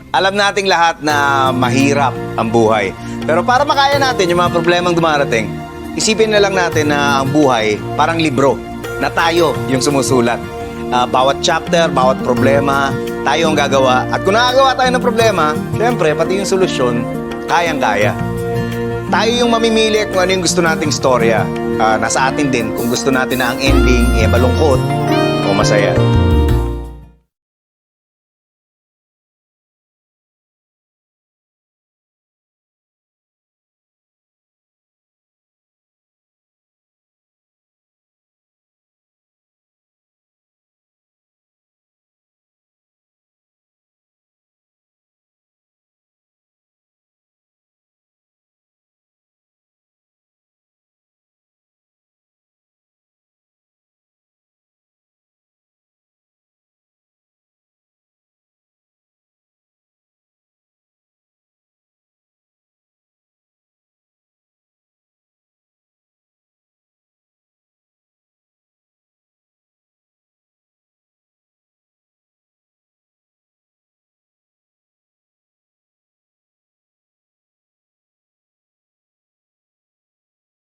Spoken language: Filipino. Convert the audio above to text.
Alam nating lahat na mahirap ang buhay. Pero para makaya natin yung mga problemang dumarating, isipin na lang natin na ang buhay parang libro na tayo yung sumusulat. Bawat chapter, bawat problema, tayo ang gagawa. At kung nakagawa tayo ng problema, syempre, pati yung solusyon, kayang-kaya. Tayo yung mamimili kung ano yung gusto nating storya. Nasa atin din kung gusto natin na ang ending malungkot o masaya.